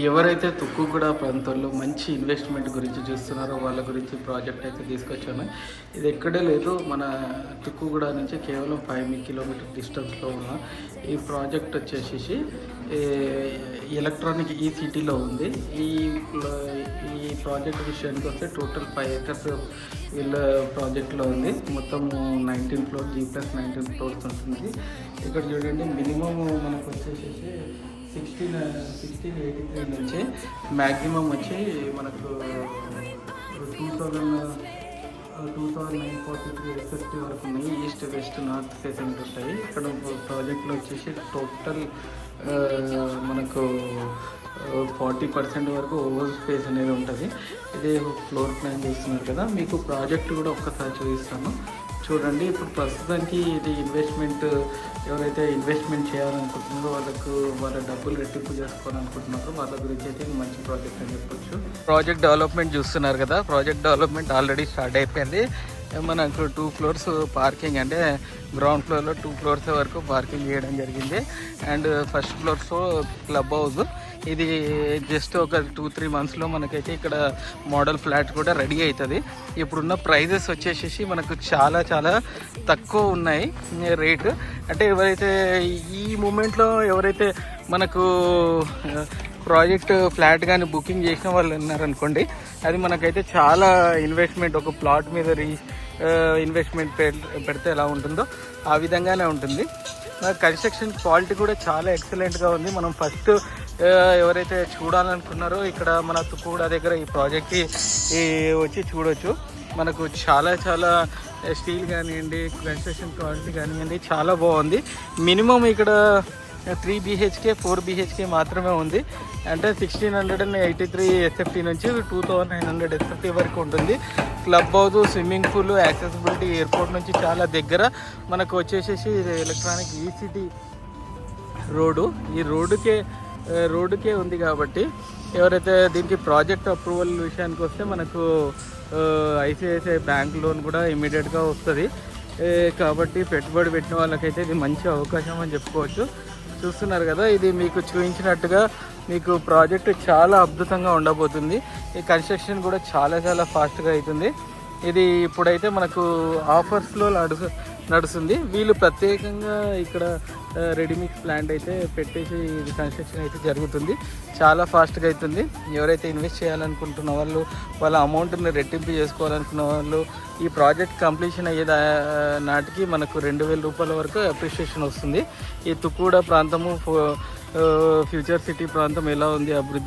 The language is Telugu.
ఎవరైతే తుక్కుగూడ ప్రాంతంలో మంచి ఇన్వెస్ట్మెంట్ గురించి చూస్తున్నారో వాళ్ళ గురించి ప్రాజెక్ట్ అయితే తీసుకొచ్చాను. ఇది ఎక్కడే లేదు, మన తుక్కుగూడ నుంచి కేవలం 5 కిలోమీటర్ డిస్టెన్స్లో ఉన్న ఈ ప్రాజెక్ట్ వచ్చేసి ఎలక్ట్రానిక్ ఈ సిటీలో ఉంది. ఈ ప్రాజెక్ట్ విషయానికి వస్తే టోటల్ 5 acres వీళ్ళ ప్రాజెక్ట్లో ఉంది. మొత్తం 19 ఫ్లోర్, G+19 ఫ్లోర్స్ ఉంటుంది. ఇక్కడ చూడండి, మినిమం మనకు వచ్చేసి 1683 నుంచి మ్యాక్సిమం వచ్చి మనకు 2943 SST వరకు ఉన్నాయి. ఈస్ట్, వెస్ట్, నార్త్ ఫేసింగ్ ఉంటాయి. ఇక్కడ ప్రాజెక్ట్లో వచ్చేసి టోటల్ మనకు 40% వరకు ఓవర్ స్పేస్ అనేది ఉంటుంది. ఇది ఫ్లోర్ ప్లాన్ చేస్తున్నారు కదా, మీకు ప్రాజెక్ట్ కూడా ఒక్కసారి చూపిస్తాను చూడండి. ఇప్పుడు ప్రస్తుతానికి ఇది ఇన్వెస్ట్మెంట్, ఎవరైతే ఇన్వెస్ట్మెంట్ చేయాలనుకుంటున్నారో వాళ్ళ డబ్బులు రెట్టింపు చేసుకోవాలనుకుంటున్నారో వాళ్ళ గురించి అయితే ఇది మంచి ప్రాజెక్ట్ అని చెప్పొచ్చు. ప్రాజెక్ట్ డెవలప్మెంట్ చూస్తున్నారు కదా, ప్రాజెక్ట్ డెవలప్మెంట్ ఆల్రెడీ స్టార్ట్ అయిపోయింది. మనకు 2 floors పార్కింగ్, అంటే గ్రౌండ్ ఫ్లోర్లో 2 floors వరకు పార్కింగ్ చేయడం జరిగింది. అండ్ ఫస్ట్ ఫ్లోర్స్లో క్లబ్ హౌస్. ఇది జస్ట్ ఒక 2-3 monthsలో మనకైతే ఇక్కడ మోడల్ ఫ్లాట్ కూడా రెడీ అవుతుంది. ఇప్పుడున్న ప్రైజెస్ వచ్చేసి మనకు చాలా చాలా తక్కువ ఉన్నాయి రేటు. అంటే ఎవరైతే ఈ మూమెంట్లో ఎవరైతే మనకు ప్రాజెక్ట్ ఫ్లాట్ కానీ బుకింగ్ చేసిన వాళ్ళు ఉన్నారనుకోండి, అది మనకైతే చాలా ఇన్వెస్ట్మెంట్, ఒక ప్లాట్ మీద ఇన్వెస్ట్మెంట్ పెడితే ఎలా ఉంటుందో ఆ విధంగానే ఉంటుంది. కన్స్ట్రక్షన్ క్వాలిటీ కూడా చాలా ఎక్సలెంట్గా ఉంది. మనం ఫస్ట్ ఎవరైతే చూడాలనుకున్నారో ఇక్కడ మన తుక్కుగూడ దగ్గర ఈ ప్రాజెక్ట్కి వచ్చి చూడొచ్చు. మనకు చాలా చాలా స్టీల్ కానివ్వండి, కన్స్ట్రక్షన్ క్వాలిటీ కానివ్వండి, చాలా బాగుంది. మినిమం ఇక్కడ 3 BHK 4 BHK మాత్రమే ఉంది. అంటే 1683 SFT నుంచి 2900 SFT వరకు ఉంటుంది. Club house, swimming pool, accessibility, airport నుంచి చాలా దగ్గర. మనకు వచ్చేసేసి ఎలక్ట్రానిక్ ఈసిటీ రోడ్డు, ఈ రోడ్డుకే ఉంది. కాబట్టి ఎవరైతే దీనికి ప్రాజెక్ట్ అప్రూవల్ విషయానికి వస్తే మనకు ICICI బ్యాంక్ లోన్ కూడా ఇమీడియట్గా వస్తుంది. కాబట్టి పెట్టుబడి పెట్టిన వాళ్ళకైతే ఇది మంచి అవకాశం అని చెప్పుకోవచ్చు. చూస్తున్నారు కదా, ఇది మీకు చూపించినట్టుగా మీకు ప్రాజెక్ట్ చాలా అద్భుతంగా ఉండబోతుంది. ఈ కన్స్ట్రక్షన్ కూడా చాలా చాలా ఫాస్ట్గా అవుతుంది. ఇది ఇప్పుడైతే మనకు ఆఫర్స్లో నడుస్తుంది. వీళ్ళు ప్రత్యేకంగా ఇక్కడ రెడీమిక్స్ ప్లాంట్ అయితే పెట్టేసి ఇది కన్స్ట్రక్షన్ అయితే జరుగుతుంది. చాలా ఫాస్ట్గా అవుతుంది. ఎవరైతే ఇన్వెస్ట్ చేయాలనుకుంటున్న వాళ్ళు, వాళ్ళ అమౌంట్ని రెట్టింపు చేసుకోవాలనుకున్న వాళ్ళు, ఈ ప్రాజెక్ట్ కంప్లీషన్ అయ్యే నాటికి మనకు 2000 రూపాయల వరకు అప్రిషియేషన్ వస్తుంది. ఈ తుక్కుగూడ ప్రాంతము ఫ్యూచర్ సిటీ ప్రాంతం ఎలా ఉంది, అభివృద్ధి